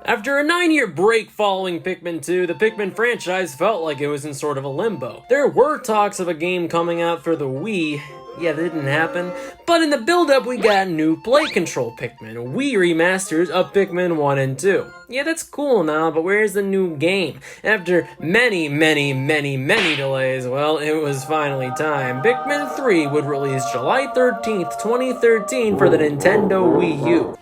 After a 9-year break following Pikmin 2, the Pikmin franchise felt like it was in sort of a limbo. There were talks of a game coming out for the Wii. Yeah, that didn't happen. But in the build-up, we got new Play Control Pikmin, Wii remasters of Pikmin 1 and 2. Yeah, that's cool now, but where's the new game? After many delays, well, it was finally time. Pikmin 3 would release July 13th, 2013 for the Nintendo Wii U.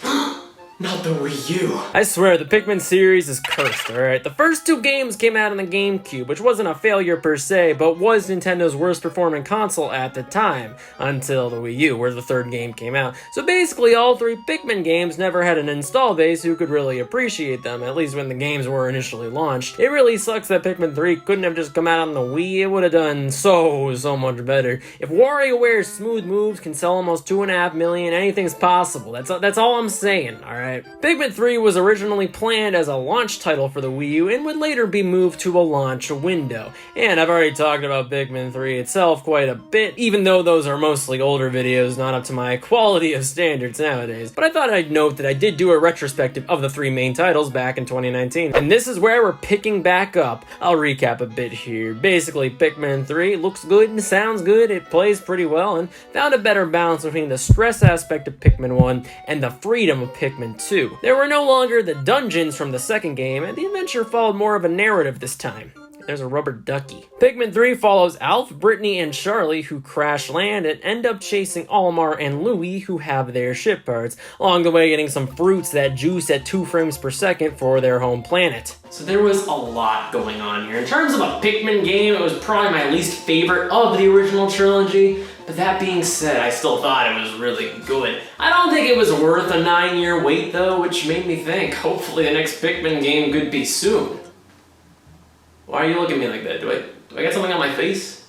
Not the Wii U. I swear, the Pikmin series is cursed, alright? The first two games came out on the GameCube, which wasn't a failure per se, but was Nintendo's worst performing console at the time, until the Wii U, where the third game came out. So basically, all three Pikmin games never had an install base who could really appreciate them, at least when the games were initially launched. It really sucks that Pikmin 3 couldn't have just come out on the Wii. It would have done so much better. If WarioWare's smooth moves can sell almost 2.5 million, anything's possible. That's all I'm saying, alright? Pikmin 3 was originally planned as a launch title for the Wii U and would later be moved to a launch window. And I've already talked about Pikmin 3 itself quite a bit, even though those are mostly older videos, not up to my quality of standards nowadays. But I thought I'd note that I did do a retrospective of the three main titles back in 2019. And this is where we're picking back up. I'll recap a bit here. Basically, Pikmin 3 looks good and sounds good, it plays pretty well, and found a better balance between the stress aspect of Pikmin 1 and the freedom of Pikmin 2. There were no longer the dungeons from the second game, and the adventure followed more of a narrative this time. There's a rubber ducky. Pikmin 3 follows Alf, Brittany, and Charlie, who crash land and end up chasing Olimar and Louie, who have their ship parts, along the way getting some fruits that juice at 2 frames per second for their home planet. So there was a lot going on here. In terms of a Pikmin game, it was probably my least favorite of the original trilogy. But that being said, I still thought it was really good. I don't think it was worth a 9-year wait though, which made me think hopefully the next Pikmin game could be soon. Why are you looking at me like that? Do I got something on my face?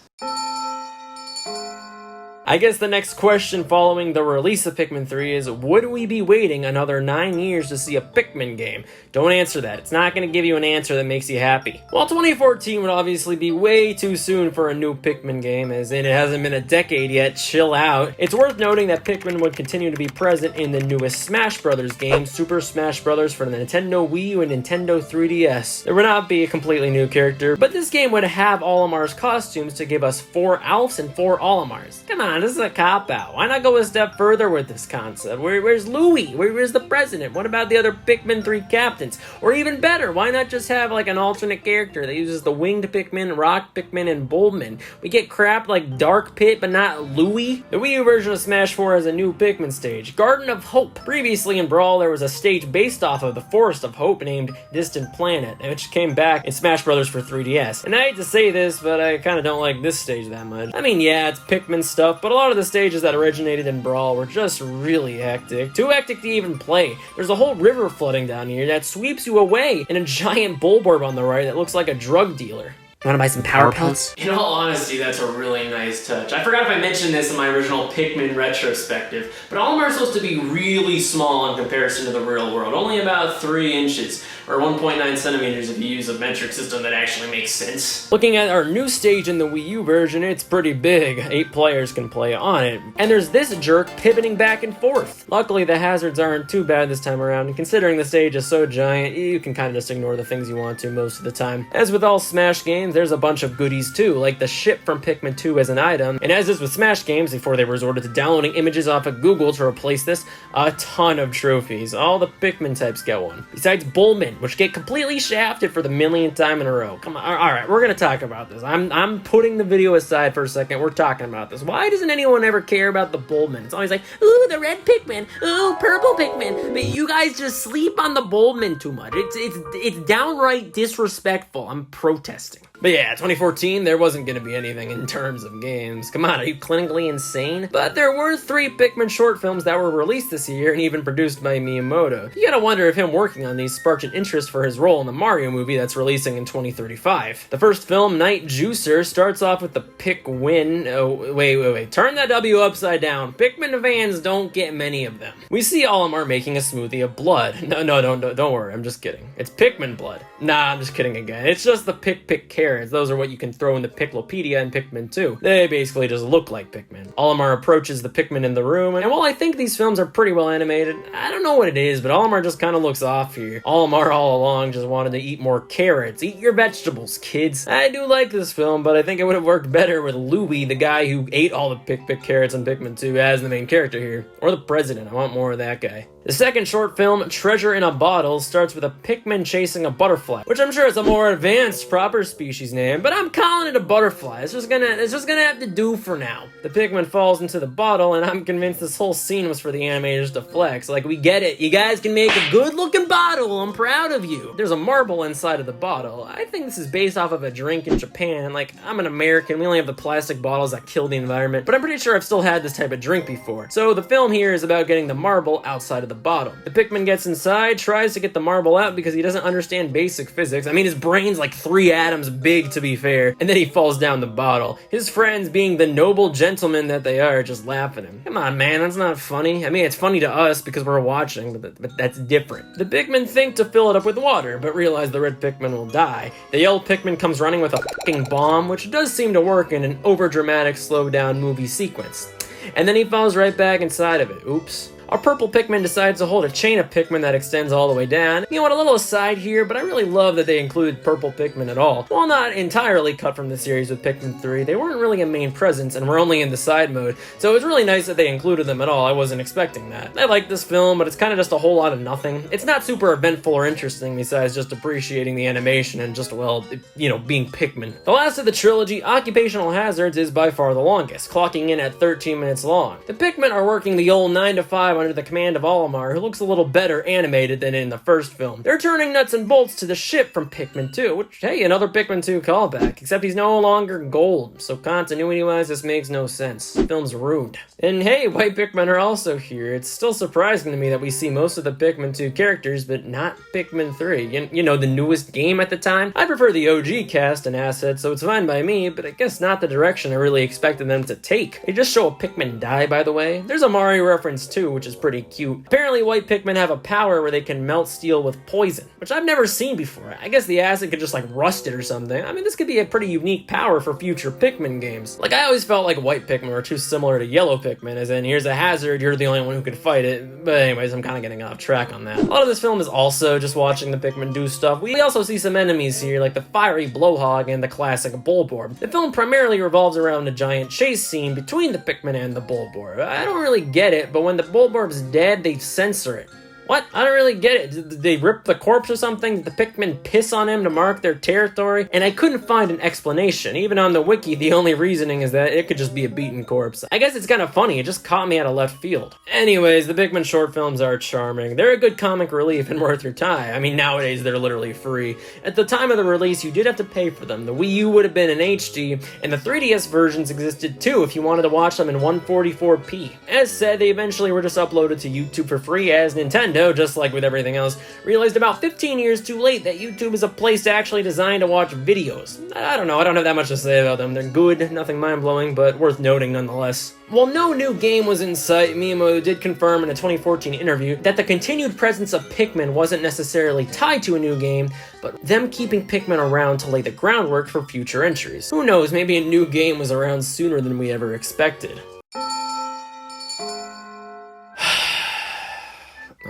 I guess the next question following the release of Pikmin 3 is, would we be waiting another 9 years to see a Pikmin game? Don't answer that. It's not going to give you an answer that makes you happy. While 2014 would obviously be way too soon for a new Pikmin game, as in it hasn't been a decade yet, chill out, it's worth noting that Pikmin would continue to be present in the newest Smash Bros. Game, Super Smash Bros. For the Nintendo Wii U and Nintendo 3DS. There would not be a completely new character, but this game would have Olimar's costumes to give us 4 Alfs and 4 Olimars. Come on, this is a cop-out. Why not go a step further with this concept? Where's Louie? Where's the president? What about the other Pikmin 3 captains? Or even better, why not just have like an alternate character that uses the winged Pikmin, rock Pikmin, and Bulbmin? We get crap like Dark Pit, but not Louie? The Wii U version of Smash 4 has a new Pikmin stage, Garden of Hope. Previously in Brawl, there was a stage based off of the Forest of Hope named Distant Planet, which came back in Smash Bros. For 3DS. And I hate to say this, but I kind of don't like this stage that much. I mean, yeah, it's Pikmin stuff, but a lot of the stages that originated in Brawl were just really hectic. Too hectic to even play. There's a whole river flooding down here that sweeps you away, and a giant Bulborb on the right that looks like a drug dealer. You wanna buy some power pelts? In all honesty, that's a really nice touch. I forgot if I mentioned this in my original Pikmin retrospective, but Olimar is supposed to be really small in comparison to the real world, only about 3 inches, or 1.9 centimeters if you use a metric system that actually makes sense. Looking at our new stage in the Wii U version, it's pretty big. 8 players can play on it. And there's this jerk pivoting back and forth. Luckily, the hazards aren't too bad this time around, and considering the stage is so giant, you can kind of just ignore the things you want to most of the time. As with all Smash games, there's a bunch of goodies too, like the ship from Pikmin 2 as an item, and as is with Smash games, before they resorted to downloading images off of Google to replace this, a ton of trophies. All the Pikmin types get one. Besides Bulbmin, which get completely shafted for the millionth time in a row. Come on, alright, we're gonna talk about this. I'm putting the video aside for a second, we're talking about this. Why doesn't anyone ever care about the Bulbmin? It's always like, ooh, the red Pikmin, ooh, purple Pikmin, but you guys just sleep on the Bulbmin too much. It's downright disrespectful. I'm protesting. But yeah, 2014, there wasn't going to be anything in terms of games. Come on, are you clinically insane? But there were 3 Pikmin short films that were released this year and even produced by Miyamoto. You gotta wonder if him working on these sparked an interest for his role in the Mario movie that's releasing in 2035. The first film, Night Juicer, starts off with the Pikmin... Oh, wait. Turn that W upside down. Pikmin fans don't get many of them. We see Olimar making a smoothie of blood. No, don't worry, I'm just kidding. It's Pikmin blood. Nah, I'm just kidding again. It's just the Pick character carrots. Those are what you can throw in the Piklopedia in Pikmin 2. They basically just look like Pikmin. Olimar approaches the Pikmin in the room, and while I think these films are pretty well animated, I don't know what it is, but Olimar just kind of looks off here. Olimar all along just wanted to eat more carrots. Eat your vegetables, kids. I do like this film, but I think it would have worked better with Louie, the guy who ate all the Pick carrots in Pikmin 2, as the main character here. Or the president. I want more of that guy. The second short film, Treasure in a Bottle, starts with a Pikmin chasing a butterfly, which I'm sure is a more advanced, proper species name, but I'm calling it a butterfly. It's just gonna have to do for now. The Pikmin falls into the bottle, and I'm convinced this whole scene was for the animators to flex. Like, we get it. You guys can make a good-looking bottle. I'm proud of you. There's a marble inside of the bottle. I think this is based off of a drink in Japan. Like, I'm an American. We only have the plastic bottles that kill the environment, but I'm pretty sure I've still had this type of drink before. So the film here is about getting the marble outside of the bottle. The Pikmin gets inside, tries to get the marble out because he doesn't understand basic physics. I mean, his brain's like 3 atoms big, to be fair, and then he falls down the bottle. His friends, being the noble gentlemen that they are, just laugh at him. Come on, man, that's not funny. I mean, it's funny to us because we're watching, but that's different. The Pikmin think to fill it up with water, but realize the red Pikmin will die. The yellow Pikmin comes running with a fucking bomb, which does seem to work in an overdramatic, slowed-down movie sequence. And then he falls right back inside of it. Oops. Our purple Pikmin decides to hold a chain of Pikmin that extends all the way down. You know what, a little aside here, but I really love that they included purple Pikmin at all. While not entirely cut from the series with Pikmin 3, they weren't really a main presence and were only in the side mode, so it was really nice that they included them at all. I wasn't expecting that. I like this film, but it's kind of just a whole lot of nothing. It's not super eventful or interesting besides just appreciating the animation and just, well, you know, being Pikmin. The last of the trilogy, Occupational Hazards, is by far the longest, clocking in at 13 minutes long. The Pikmin are working the old 9 to 5 under the command of Olimar, who looks a little better animated than in the first film. They're turning nuts and bolts to the ship from Pikmin 2, which, hey, another Pikmin 2 callback, except he's no longer gold, so continuity-wise this makes no sense. The film's ruined. And hey, white Pikmin are also here. It's still surprising to me that we see most of the Pikmin 2 characters, but not Pikmin 3. You know, the newest game at the time? I prefer the OG cast and assets, so it's fine by me, but I guess not the direction I really expected them to take. They just show a Pikmin die, by the way. There's a Mario reference too, which is pretty cute. Apparently, white Pikmin have a power where they can melt steel with poison, which I've never seen before. I guess the acid could just like rust it or something. I mean, this could be a pretty unique power for future Pikmin games. Like, I always felt like white Pikmin were too similar to yellow Pikmin, as in, here's a hazard, you're the only one who could fight it. But anyways, I'm kind of getting off track on that. A lot of this film is also just watching the Pikmin do stuff. We also see some enemies here, like the fiery Blowhog and the classic Bulborb. The film primarily revolves around a giant chase scene between the Pikmin and the Bulborb. I don't really get it, but when the Bulborb's dead, they censor it. What? I don't really get it. Did they rip the corpse or something? Did the Pikmin piss on him to mark their territory? And I couldn't find an explanation. Even on the wiki, the only reasoning is that it could just be a beaten corpse. I guess it's kind of funny. It just caught me out of left field. Anyways, the Pikmin short films are charming. They're a good comic relief and worth your time. I mean, nowadays they're literally free. At the time of the release, you did have to pay for them. The Wii U would have been in HD, and the 3DS versions existed too if you wanted to watch them in 144p. As said, they eventually were just uploaded to YouTube for free, as Nintendo, just like with everything else, realized about 15 years too late that YouTube is a place actually designed to watch videos. I don't know, I don't have that much to say about them. They're good, nothing mind-blowing, but worth noting nonetheless. While no new game was in sight, Miyamoto did confirm in a 2014 interview that the continued presence of Pikmin wasn't necessarily tied to a new game, but them keeping Pikmin around to lay the groundwork for future entries. Who knows, maybe a new game was around sooner than we ever expected.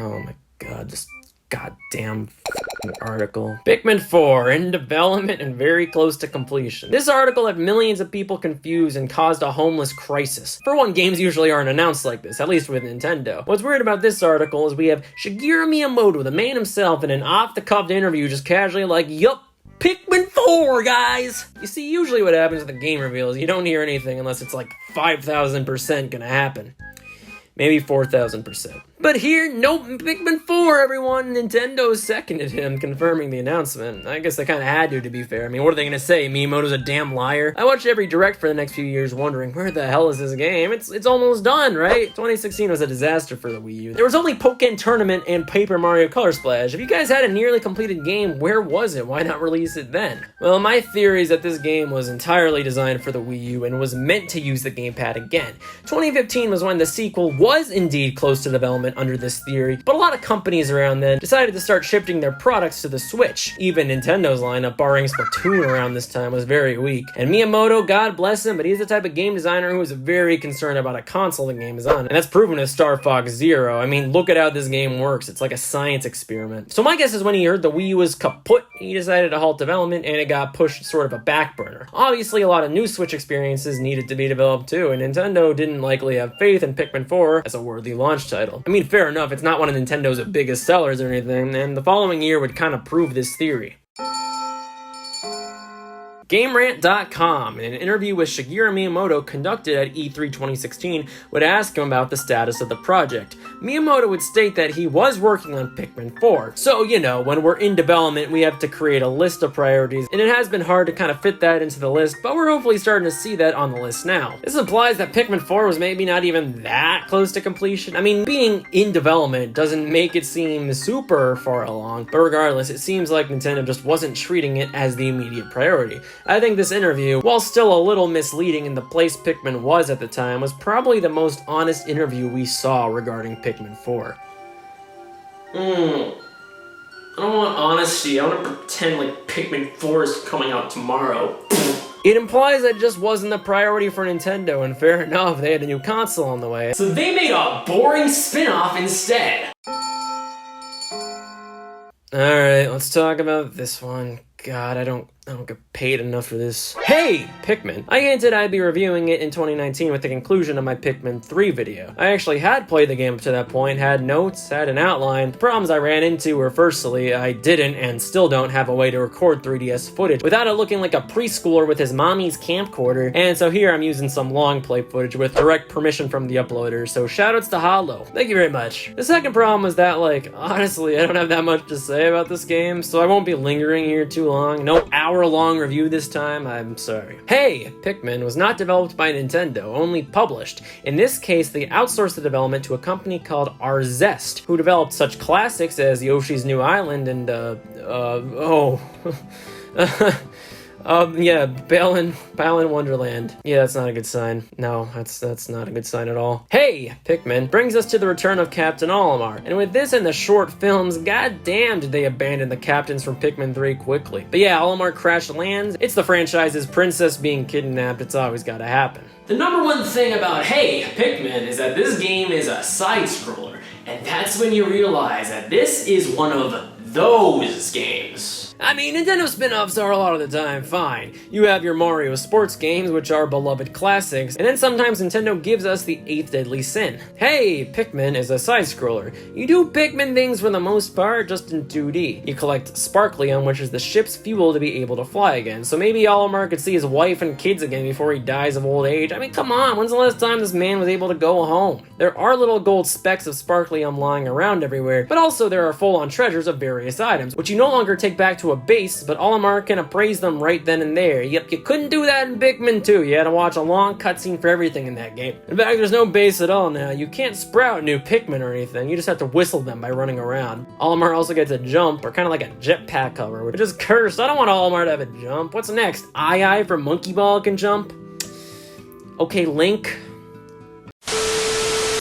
Oh my god, this goddamn article. Pikmin 4, in development and very close to completion. This article had millions of people confused and caused a homeless crisis. For one, games usually aren't announced like this, at least with Nintendo. What's weird about this article is we have Shigeru Miyamoto, the man himself, in an off-the-cuff interview just casually like, yup, Pikmin 4, guys! You see, usually what happens with the game reveals, you don't hear anything unless it's like 5,000% gonna happen. Maybe 4,000%. But here, nope, Pikmin 4, everyone. Nintendo seconded him, confirming the announcement. I guess they kind of had to be fair. I mean, what are they going to say? Miyamoto's a damn liar? I watched every direct for the next few years wondering, where the hell is this game? It's almost done, right? 2016 was a disaster for the Wii U. There was only Pokken Tournament and Paper Mario Color Splash. If you guys had a nearly completed game, where was it? Why not release it then? Well, my theory is that this game was entirely designed for the Wii U and was meant to use the gamepad again. 2015 was when the sequel was indeed close to development, development under this theory, but a lot of companies around then decided to start shifting their products to the Switch. Even Nintendo's lineup, barring Splatoon around this time, was very weak. And Miyamoto, God bless him, but he's the type of game designer who is very concerned about a console the game is on. And that's proven with Star Fox Zero. I mean, look at how this game works. It's like a science experiment. So my guess is when he heard the Wii U was kaput, he decided to halt development and it got pushed sort of a back burner. Obviously, a lot of new Switch experiences needed to be developed too, and Nintendo didn't likely have faith in Pikmin 4 as a worthy launch title. I mean, fair enough, it's not one of Nintendo's biggest sellers or anything, and the following year would kind of prove this theory. GameRant.com, in an interview with Shigeru Miyamoto conducted at E3 2016, would ask him about the status of the project. Miyamoto would state that he was working on Pikmin 4. So, you know, when we're in development, we have to create a list of priorities, and it has been hard to kind of fit that into the list, but we're hopefully starting to see that on the list now. This implies that Pikmin 4 was maybe not even that close to completion. I mean, being in development doesn't make it seem super far along, but regardless, it seems like Nintendo just wasn't treating it as the immediate priority. I think this interview, while still a little misleading in the place Pikmin was at the time, was probably the most honest interview we saw regarding Pikmin 4. I don't want honesty, I want to pretend like Pikmin 4 is coming out tomorrow. It implies that it just wasn't the priority for Nintendo, and fair enough, they had a new console on the way. So they made a boring spin-off instead. Alright, let's talk about this one. God, I don't get paid enough for this. Hey, Pikmin. I hinted I'd be reviewing it in 2019 with the conclusion of my Pikmin 3 video. I actually had played the game up to that point, had notes, had an outline. The problems I ran into were firstly, I didn't and still don't have a way to record 3DS footage without it looking like a preschooler with his mommy's camcorder, and so here I'm using some long play footage with direct permission from the uploader, so shoutouts to Hawlo. Thank you very much. The second problem was that, like, honestly, I don't have that much to say about this game, so I won't be lingering here too long. No hour-long review this time, I'm sorry. Hey, Pikmin was not developed by Nintendo, only published. In this case, they outsourced the development to a company called Arzest, who developed such classics as Yoshi's New Island and, Balan Wonderland. Yeah, that's not a good sign. No, that's not a good sign at all. Hey, Pikmin brings us to the return of Captain Olimar, and with this and the short films, goddamn did they abandon the captains from Pikmin 3 quickly. But yeah, Olimar crash lands. It's the franchise's princess being kidnapped. It's always gotta happen. The number one thing about Hey, Pikmin is that this game is a side-scroller, and that's when you realize that this is one of those games. I mean, Nintendo spin-offs are a lot of the time fine. You have your Mario sports games, which are beloved classics, and then sometimes Nintendo gives us the 8th deadly sin. Hey, Pikmin is a side-scroller. You do Pikmin things for the most part, just in 2D. You collect Sparklium, which is the ship's fuel to be able to fly again, so maybe Olimar could see his wife and kids again before he dies of old age. I mean, come on, when's the last time this man was able to go home? There are little gold specks of Sparklium lying around everywhere, but also there are full-on treasures of various items, which you no longer take back to a base, but Olimar can appraise them right then and there. Yep, you couldn't do that in Pikmin 2. You had to watch a long cutscene for everything in that game. In fact, there's no base at all now. You can't sprout new Pikmin or anything. You just have to whistle them by running around. Olimar also gets a jump, or kind of like a jetpack cover, which is cursed. I don't want Olimar to have a jump. What's next? Eye from Monkey Ball can jump? Okay, Link.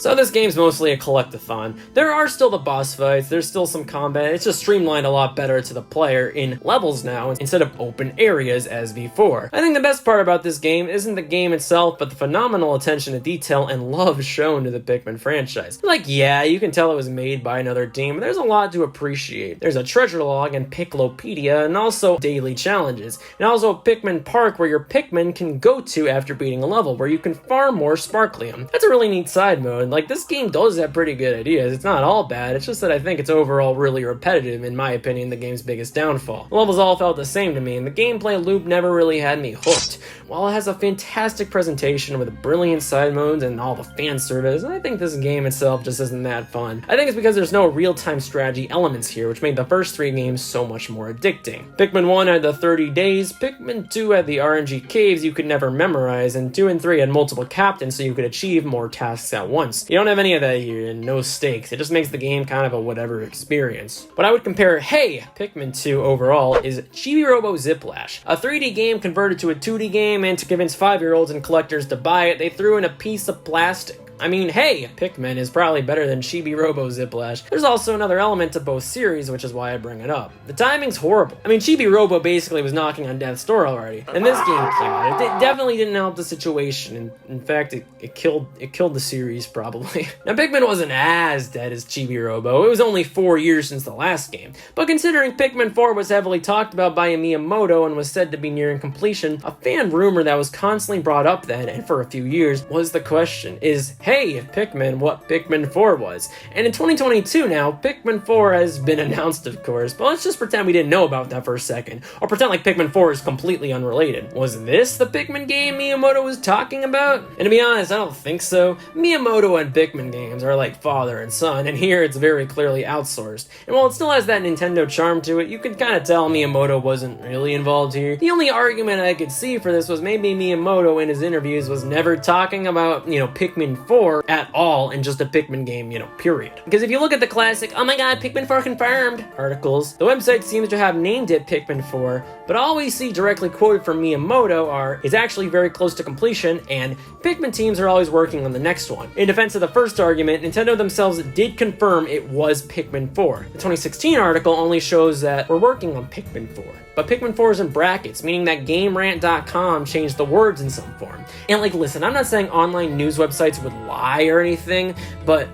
So this game's mostly a collectathon. There are still the boss fights, there's still some combat, it's just streamlined a lot better to the player in levels now instead of open areas as before. I think the best part about this game isn't the game itself, but the phenomenal attention to detail and love shown to the Pikmin franchise. Like, yeah, you can tell it was made by another team, but there's a lot to appreciate. There's a treasure log and Piklopedia, and also daily challenges, and also a Pikmin Park where your Pikmin can go to after beating a level, where you can farm more Sparklium. That's a really neat side mode. Like, this game does have pretty good ideas. It's not all bad, it's just that I think it's overall really repetitive, in my opinion, the game's biggest downfall. The levels all felt the same to me, and the gameplay loop never really had me hooked. While it has a fantastic presentation with brilliant side modes and all the fan service, I think this game itself just isn't that fun. I think it's because there's no real-time strategy elements here, which made the first 3 games so much more addicting. Pikmin 1 had the 30 days, Pikmin 2 had the RNG caves you could never memorize, and 2 and 3 had multiple captains so you could achieve more tasks at once. You don't have any of that here, and no stakes. It just makes the game kind of a whatever experience. But I would compare Hey, Pikmin 2 overall is Chibi Robo Ziplash, a 3D game converted to a 2D game, and to convince 5-year-olds and collectors to buy it, they threw in a piece of plastic. I mean, hey, Pikmin is probably better than Chibi Robo Ziplash. There's also another element to both series, which is why I bring it up. The timing's horrible. I mean, Chibi Robo basically was knocking on death's door already, and this game came out. It definitely didn't help the situation. In fact, it killed the series, probably. Now, Pikmin wasn't as dead as Chibi Robo. It was only 4 years since the last game. But considering Pikmin 4 was heavily talked about by Miyamoto and was said to be nearing completion, a fan rumor that was constantly brought up then, and for a few years, was the question, is, hey, Pikmin, what Pikmin 4 was? And in 2022 now, Pikmin 4 has been announced, of course, but let's just pretend we didn't know about that for a second, or pretend like Pikmin 4 is completely unrelated. Was this the Pikmin game Miyamoto was talking about? And to be honest, I don't think so. Miyamoto and Pikmin games are like father and son, and here it's very clearly outsourced. And while it still has that Nintendo charm to it, you can kind of tell Miyamoto wasn't really involved here. The only argument I could see for this was maybe Miyamoto in his interviews was never talking about, Pikmin 4 at all in just a Pikmin game, period. Because if you look at the classic, oh my god, Pikmin 4 confirmed articles, the website seems to have named it Pikmin 4, but all we see directly quoted from Miyamoto is actually very close to completion, and Pikmin teams are always working on the next one. In defense of the first argument, Nintendo themselves did confirm it was Pikmin 4. The 2016 article only shows that we're working on Pikmin 4. But Pikmin 4 is in brackets, meaning that GameRant.com changed the words in some form. And listen, I'm not saying online news websites would lie or anything, but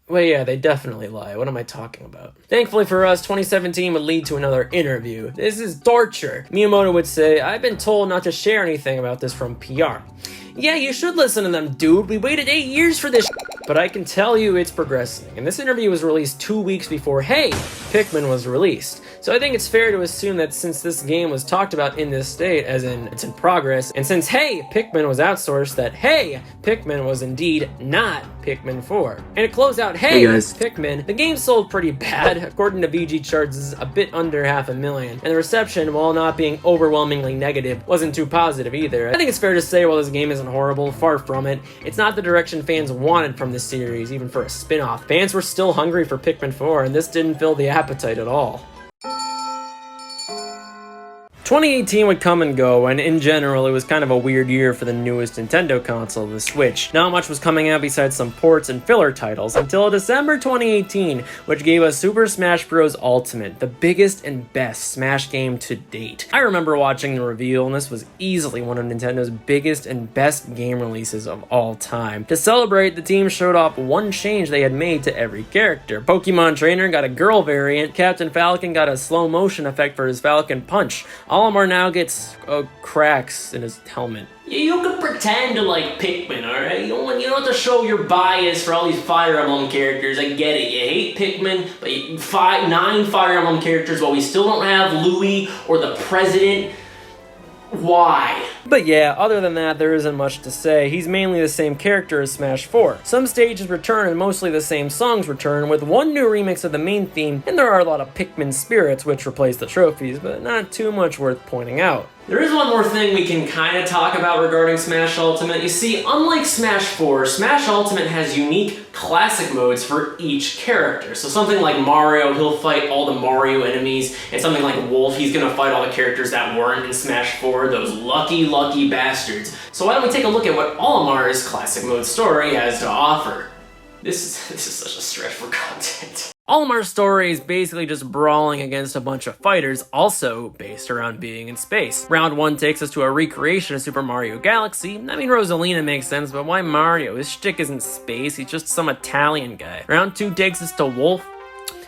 well, yeah, they definitely lie. What am I talking about? Thankfully for us, 2017 would lead to another interview. This is torture. Miyamoto would say, I've been told not to share anything about this from PR. Yeah, you should listen to them, dude. We waited 8 years for this but I can tell you it's progressing. And this interview was released 2 weeks before, hey, Pikmin was released. So I think it's fair to assume that since this game was talked about in this state, as in it's in progress, and since, hey, Pikmin was outsourced, that, hey, Pikmin was indeed not Pikmin 4. And it closed out, hey guys, Pikmin. The game sold pretty bad. According to VG charts, this is a bit under 500,000. And the reception, while not being overwhelmingly negative, wasn't too positive either. I think it's fair to say while this game isn't horrible, far from it, it's not the direction fans wanted from this series, even for a spin-off. Fans were still hungry for Pikmin 4, and this didn't fill the appetite at all. 2018 would come and go, and in general, it was kind of a weird year for the newest Nintendo console, the Switch. Not much was coming out besides some ports and filler titles, until December 2018, which gave us Super Smash Bros. Ultimate, the biggest and best Smash game to date. I remember watching the reveal, and this was easily one of Nintendo's biggest and best game releases of all time. To celebrate, the team showed off one change they had made to every character. Pokemon Trainer got a girl variant, Captain Falcon got a slow motion effect for his Falcon Punch. Olimar now gets cracks in his helmet. You can pretend to like Pikmin, alright? You don't have to show your bias for all these Fire Emblem characters. I get it. You hate Pikmin, but 9 Fire Emblem characters while we still don't have Louis or the President. Why? But yeah, other than that, there isn't much to say. He's mainly the same character as Smash 4. Some stages return and mostly the same songs return, with one new remix of the main theme, and there are a lot of Pikmin spirits which replace the trophies, but not too much worth pointing out. There is one more thing we can kind of talk about regarding Smash Ultimate. You see, unlike Smash 4, Smash Ultimate has unique classic modes for each character. So something like Mario, he'll fight all the Mario enemies, and something like Wolf, he's gonna fight all the characters that weren't in Smash 4, those lucky bastards. So why don't we take a look at what Olimar's classic mode story has to offer. This is such a stretch for content. Olimar's story is basically just brawling against a bunch of fighters, also based around being in space. Round 1 takes us to a recreation of Super Mario Galaxy. I mean, Rosalina makes sense, but why Mario? His shtick isn't space, he's just some Italian guy. Round 2 takes us to Wolf.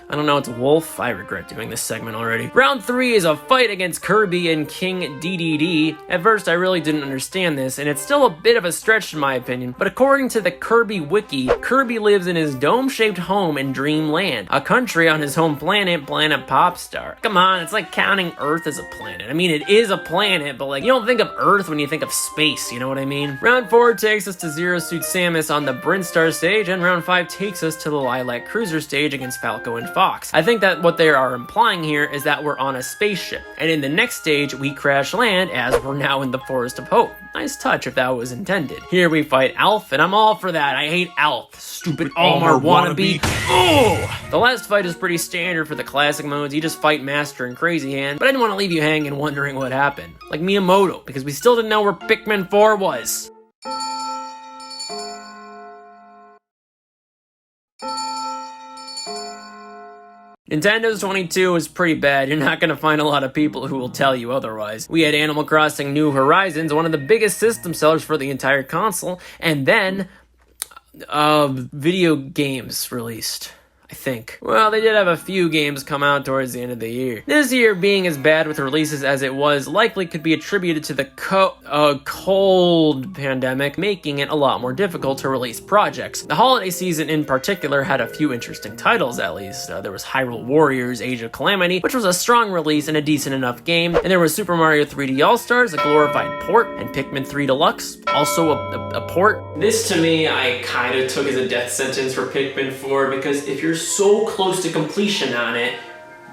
I don't know, it's Wolf. I regret doing this segment already. Round 3 is a fight against Kirby and King DDD. At first, I really didn't understand this, and it's still a bit of a stretch in my opinion, but according to the Kirby Wiki, Kirby lives in his dome-shaped home in Dreamland, a country on his home planet, Planet Popstar. Come on, it's like counting Earth as a planet. I mean, it is a planet, but you don't think of Earth when you think of space, you know what I mean? Round 4 takes us to Zero Suit Samus on the Brinstar stage, and round 5 takes us to the Lilac Cruiser stage against Falco and Fox. I think that what they are implying here is that we're on a spaceship, and in the next stage, we crash land as we're now in the Forest of Hope. Nice touch if that was intended. Here we fight Alf, and I'm all for that. I hate Alf. Stupid Olimar wannabe. Oh! The last fight is pretty standard for the classic modes. You just fight Master and Crazy Hand, but I didn't want to leave you hanging wondering what happened. Like Miyamoto, because we still didn't know where Pikmin 4 was. Nintendo's 22 was pretty bad. You're not gonna find a lot of people who will tell you otherwise. We had Animal Crossing New Horizons, one of the biggest system sellers for the entire console, and then video games released, I think. Well, they did have a few games come out towards the end of the year. This year being as bad with releases as it was likely could be attributed to the cold pandemic, making it a lot more difficult to release projects. The holiday season in particular had a few interesting titles, at least. There was Hyrule Warriors Age of Calamity, which was a strong release and a decent enough game, and there was Super Mario 3D All-Stars, a glorified port, and Pikmin 3 Deluxe, also a port. This to me, I kind of took as a death sentence for Pikmin 4, because if you're so close to completion on it,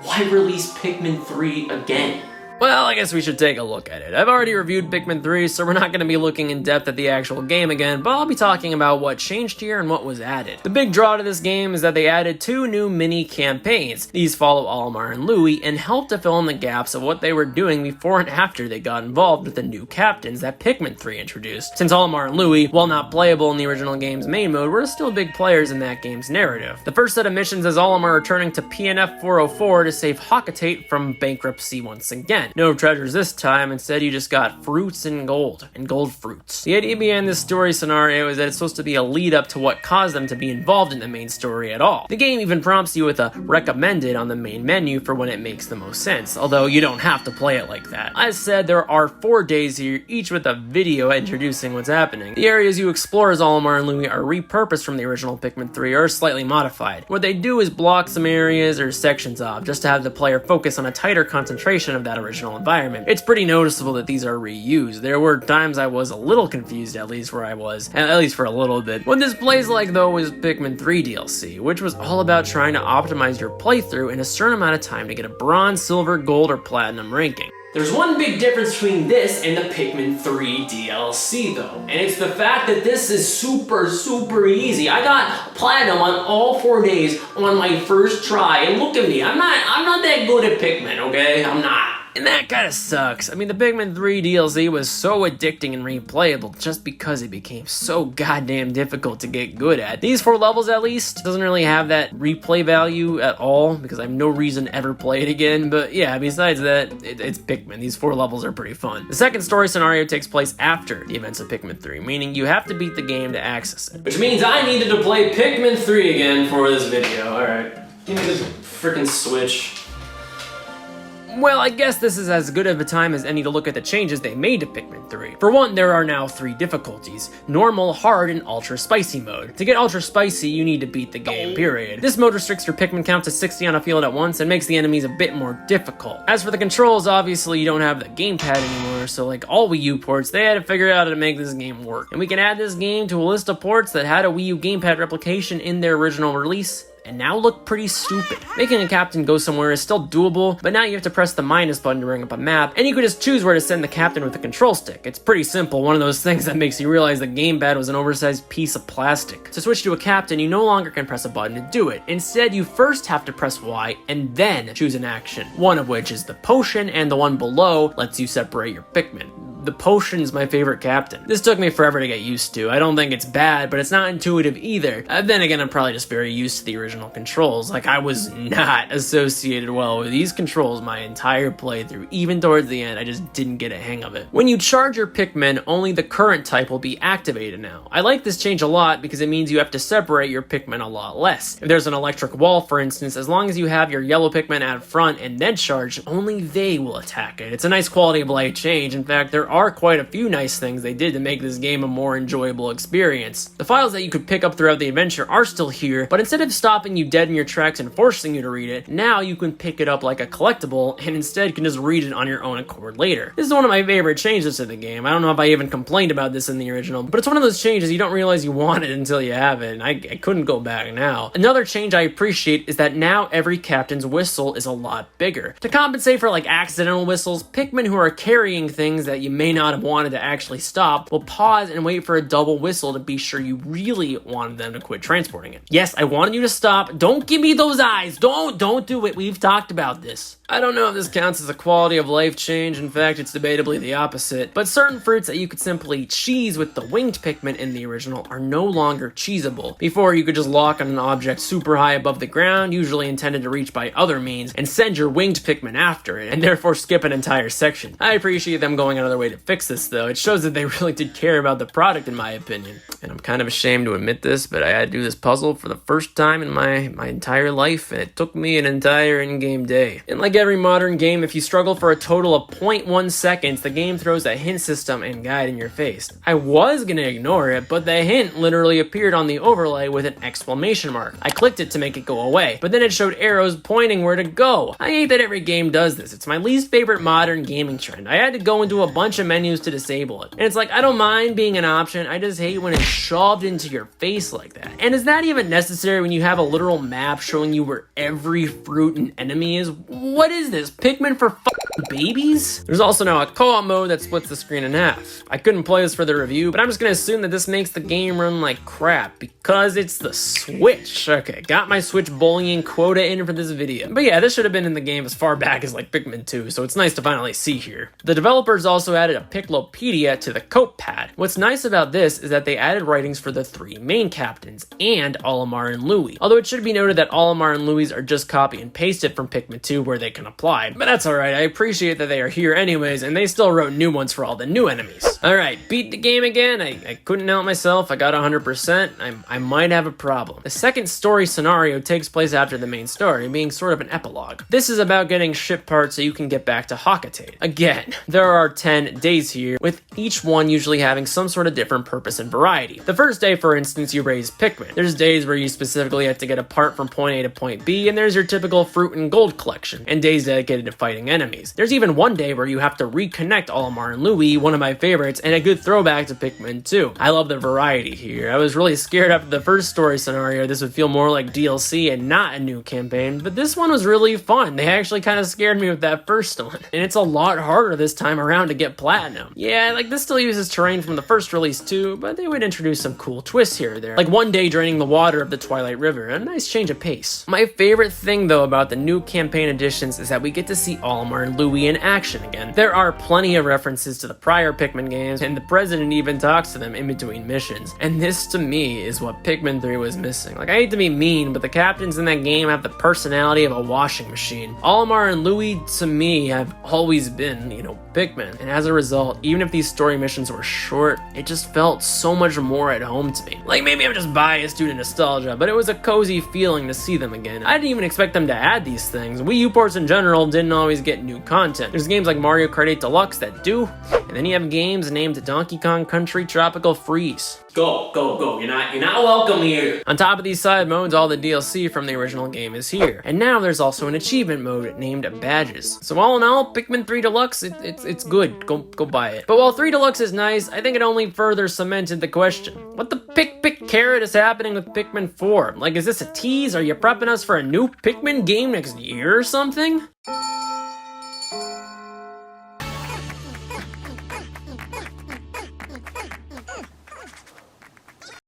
why release Pikmin 3 again? Well, I guess we should take a look at it. I've already reviewed Pikmin 3, so we're not going to be looking in depth at the actual game again, but I'll be talking about what changed here and what was added. The big draw to this game is that they added 2 new mini campaigns. These follow Olimar and Louie and help to fill in the gaps of what they were doing before and after they got involved with the new captains that Pikmin 3 introduced. Since Olimar and Louie, while not playable in the original game's main mode, were still big players in that game's narrative. The first set of missions is Olimar returning to PNF 404 to save Hawketate from bankruptcy once again. No treasures this time, instead you just got fruits and gold fruits. The idea behind this story scenario is that it's supposed to be a lead up to what caused them to be involved in the main story at all. The game even prompts you with a recommended on the main menu for when it makes the most sense, although you don't have to play it like that. As said, there are 4 days here, each with a video introducing what's happening. The areas you explore as Olimar and Louie are repurposed from the original Pikmin 3 or slightly modified. What they do is block some areas or sections off, just to have the player focus on a tighter concentration of that original environment. It's pretty noticeable that these are reused. There were times I was a little confused, at least for a little bit. What this plays like though is Pikmin 3 DLC, which was all about trying to optimize your playthrough in a certain amount of time to get a bronze, silver, gold, or platinum ranking. There's one big difference between this and the Pikmin 3 DLC though, and it's the fact that this is super easy. I got platinum on all 4 days on my first try, and look at me, I'm not that good at Pikmin, okay? I'm not. And that kinda sucks. I mean, the Pikmin 3 DLC was so addicting and replayable just because it became so goddamn difficult to get good at. These 4 levels, at least, doesn't really have that replay value at all, because I have no reason to ever play it again, but yeah, besides that, it's Pikmin. These 4 levels are pretty fun. The second story scenario takes place after the events of Pikmin 3, meaning you have to beat the game to access it. Which means I needed to play Pikmin 3 again for this video. Alright, give me this freaking Switch. Well, I guess this is as good of a time as any to look at the changes they made to Pikmin 3. For one, there are now 3 difficulties: normal, hard, and ultra spicy mode. To get ultra spicy, you need to beat the game, period. This mode restricts your Pikmin count to 60 on a field at once and makes the enemies a bit more difficult. As for the controls, obviously you don't have the gamepad anymore, so like all Wii U ports, they had to figure out how to make this game work. And we can add this game to a list of ports that had a Wii U gamepad replication in their original release, and now look pretty stupid. Making a captain go somewhere is still doable, but now you have to press the minus button to bring up a map, and you could just choose where to send the captain with the control stick. It's pretty simple, one of those things that makes you realize the gamepad was an oversized piece of plastic. To switch to a captain, you no longer can press a button to do it. Instead, you first have to press Y and then choose an action, one of which is the potion, and the one below lets you separate your Pikmin. The potion's my favorite captain. This took me forever to get used to. I don't think it's bad, but it's not intuitive either. Then again, I'm probably just very used to the original controls. Like, I was not associated well with these controls my entire playthrough. Even towards the end, I just didn't get a hang of it. When you charge your Pikmin, only the current type will be activated now. I like this change a lot because it means you have to separate your Pikmin a lot less. If there's an electric wall, for instance, as long as you have your yellow Pikmin out front and then charged, only they will attack it. It's a nice quality of life change. In fact, there are quite a few nice things they did to make this game a more enjoyable experience. The files that you could pick up throughout the adventure are still here, but instead of stopping you dead in your tracks and forcing you to read it, now you can pick it up like a collectible and instead can just read it on your own accord later. This is one of my favorite changes to the game. I don't know if I even complained about this in the original, but it's one of those changes you don't realize you want it until you have it, and I couldn't go back now. Another change I appreciate is that now every captain's whistle is a lot bigger. To compensate for like accidental whistles, Pikmin who are carrying things that you may not have wanted to actually stop will pause and wait for a double whistle to be sure you really wanted them to quit transporting it. Yes, I wanted you to stop. Don't give me those eyes. Don't do it. We've talked about this. I don't know if this counts as a quality of life change, in fact it's debatably the opposite, but certain fruits that you could simply cheese with the winged Pikmin in the original are no longer cheesable. Before, you could just lock on an object super high above the ground, usually intended to reach by other means, and send your winged Pikmin after it, and therefore skip an entire section. I appreciate them going out of their way to fix this though. It shows that they really did care about the product in my opinion. And I'm kind of ashamed to admit this, but I had to do this puzzle for the first time in my entire life, and it took me an entire in-game day. And like every modern game, if you struggle for a total of 0.1 seconds, the game throws a hint system and guide in your face. I was gonna ignore it, but the hint literally appeared on the overlay with an exclamation mark. I clicked it to make it go away, but then it showed arrows pointing where to go. I hate that every game does this. It's my least favorite modern gaming trend. I had to go into a bunch of menus to disable it. And it's like, I don't mind being an option, I just hate when it's shoved into your face like that. And is that even necessary when you have a literal map showing you where every fruit and enemy is? What is this, Pikmin for f***ing babies? There's also now a co-op mode that splits the screen in half. I couldn't play this for the review, but I'm just gonna assume that this makes the game run like crap because it's the Switch. Okay, got my Switch bullying quota in for this video. But yeah, this should have been in the game as far back as like Pikmin 2, so it's nice to finally see here. The developers also added a Piclopedia to the coat pad. What's nice about this is that they added writings for the 3 main captains and Olimar and Louie. Although it should be noted that Olimar and Louie's are just copy and pasted from Pikmin 2 where they can apply, but that's alright. I appreciate that they are here anyways, and they still wrote new ones for all the new enemies. Alright, beat the game again. I couldn't help myself. I got 100%. I might have a problem. The second story scenario takes place after the main story, being sort of an epilogue. This is about getting ship parts so you can get back to Hawketate. Again, there are 10 days here, with each one usually having some sort of different purpose and variety. The first day, for instance, you raise Pikmin. There's days where you specifically have to get a part from point A to point B, and there's your typical fruit and gold collection, and days dedicated to fighting enemies. There's even one day where you have to reconnect Olimar and Louie, one of my favorites, and a good throwback to Pikmin 2. I love the variety here. I was really scared after the first story scenario this would feel more like DLC and not a new campaign, but this one was really fun. They actually kind of scared me with that first one, and it's a lot harder this time around to get platinum. Yeah, like this still uses terrain from the first release too, but they would introduce some cool twists here or there, like one day draining the water of the Twilight River, a nice change of pace. My favorite thing though about the new campaign additions is that we get to see Olimar and Louie in action again. There are plenty of references to the prior Pikmin games, and the president even talks to them in between missions, and this to me is what Pikmin 3 was missing. Like, I hate to be mean, but the captains in that game have the personality of a washing machine. Olimar and Louie to me have always been, you know, Pikmin, and as a result, even if these story missions were short, it just felt so much more at home to me. Like, maybe I'm just biased due to nostalgia, but it was a cozy feeling to see them again. I didn't even expect them to add these things. Wii U ports in general didn't always get new content. There's games like Mario Kart 8 Deluxe that do, and then you have games named Donkey Kong Country Tropical Freeze. Go, go, go. You're not welcome here. On top of these side modes, all the DLC from the original game is here. And now there's also an achievement mode named Badges. So all in all, Pikmin 3 Deluxe, it's good. Go buy it. But while 3 Deluxe is nice, I think it only further cemented the question. What the pick carrot is happening with Pikmin 4? Like, is this a tease? Are you prepping us for a new Pikmin game next year or something?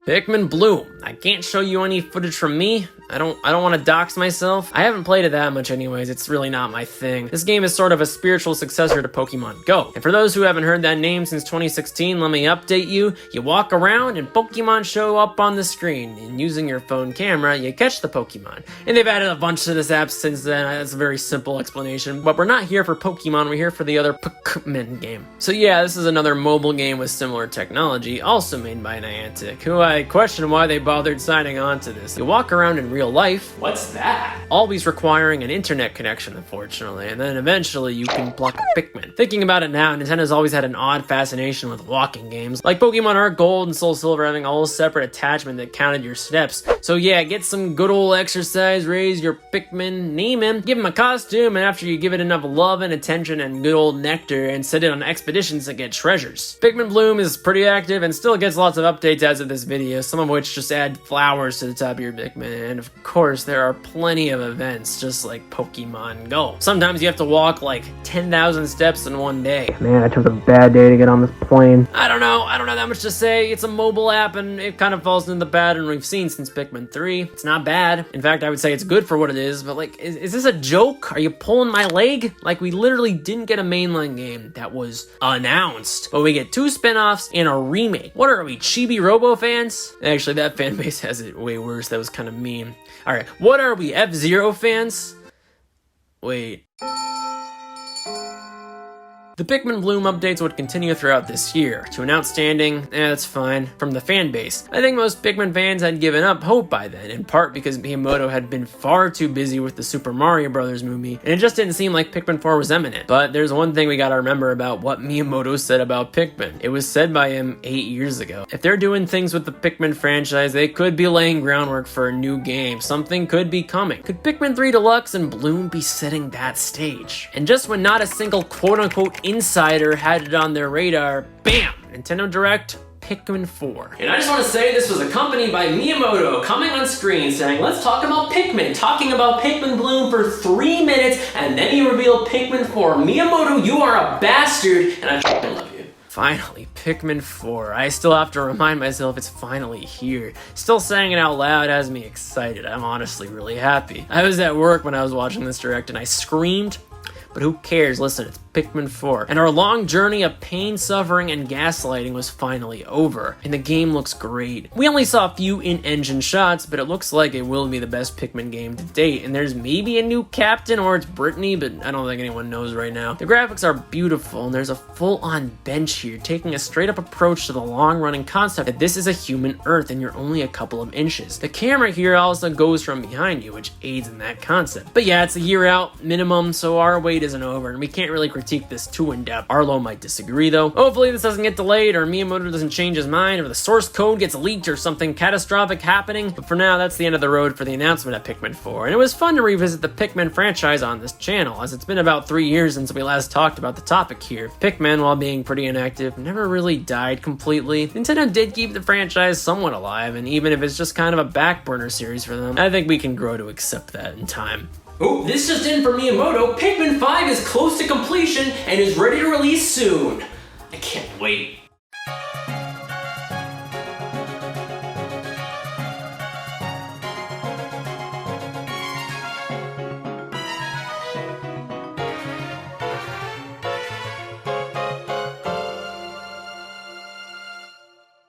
Pikmin Bloom. I can't show you any footage from me. I don't want to dox myself. I haven't played it that much anyways, it's really not my thing. This game is sort of a spiritual successor to Pokemon Go. And for those who haven't heard that name since 2016, let me update you. You walk around and Pokemon show up on the screen. And using your phone camera, you catch the Pokemon. And they've added a bunch to this app since then. That's a very simple explanation. But we're not here for Pokemon, we're here for the other Pikmin game. So yeah, this is another mobile game with similar technology, also made by Niantic, who I question why they bothered signing on to this. You walk around in real life. What's that? Always requiring an internet connection, unfortunately, and then eventually you can pluck a Pikmin. Thinking about it now, Nintendo's always had an odd fascination with walking games, like Pokemon Heart Gold and Soul Silver having a whole separate attachment that counted your steps. So yeah, get some good old exercise, raise your Pikmin, name him, give him a costume, and after you give it enough love and attention and good old nectar, and send it on expeditions to get treasures. Pikmin Bloom is pretty active and still gets lots of updates as of this video, some of which just add add flowers to the top of your Pikmin, and of course there are plenty of events, just like Pokemon Go. Sometimes you have to walk like 10,000 steps in one day. Man, I chose a bad day to get on this plane. I don't know that much to say. It's a mobile app and it kind of falls into the pattern we've seen since Pikmin 3. It's not bad. In fact, I would say it's good for what it is, but like, is this a joke? Are you pulling my leg? Like, we literally didn't get a mainline game that was announced, but we get 2 spin-offs and a remake. What are we, Chibi Robo fans? Actually, that fan base has it way worse. That was kind of mean. All right, what are we, F-Zero fans? Wait. The Pikmin Bloom updates would continue throughout this year. To an outstanding, that's fine, from the fan base. I think most Pikmin fans had given up hope by then, in part because Miyamoto had been far too busy with the Super Mario Bros. Movie, and it just didn't seem like Pikmin 4 was imminent. But there's one thing we gotta remember about what Miyamoto said about Pikmin. It was said by him 8 years ago. If they're doing things with the Pikmin franchise, they could be laying groundwork for a new game. Something could be coming. Could Pikmin 3 Deluxe and Bloom be setting that stage? And just when not a single quote-unquote insider had it on their radar, bam! Nintendo Direct, Pikmin 4. And I just want to say this was accompanied by Miyamoto coming on screen saying, let's talk about Pikmin, talking about Pikmin Bloom for 3 minutes, and then he revealed Pikmin 4. Miyamoto, you are a bastard, and I fucking love you. Finally, Pikmin 4. I still have to remind myself it's finally here. Still saying it out loud has me excited. I'm honestly really happy. I was at work when I was watching this direct and I screamed, but who cares? Listen, it's Pikmin 4. And our long journey of pain, suffering, and gaslighting was finally over. And the game looks great. We only saw a few in-engine shots, but it looks like it will be the best Pikmin game to date. And there's maybe a new captain, or it's Brittany, but I don't think anyone knows right now. The graphics are beautiful, and there's a full-on bench here, taking a straight-up approach to the long-running concept that this is a human Earth and you're only a couple of inches. The camera here also goes from behind you, which aids in that concept. But yeah, it's a year out minimum, so our wait isn't over, and we can't really critique this too in depth. Arlo might disagree though. Hopefully this doesn't get delayed, or Miyamoto doesn't change his mind, or the source code gets leaked, or something catastrophic happening. But for now, that's the end of the road for the announcement of Pikmin 4. And it was fun to revisit the Pikmin franchise on this channel, as it's been about 3 years since we last talked about the topic here. Pikmin, while being pretty inactive, never really died completely. Nintendo did keep the franchise somewhat alive, and even if it's just kind of a back burner series for them, I think we can grow to accept that in time. Oh, this just in from Miyamoto. Pikmin 5 is close to completion and is ready to release soon. I can't wait.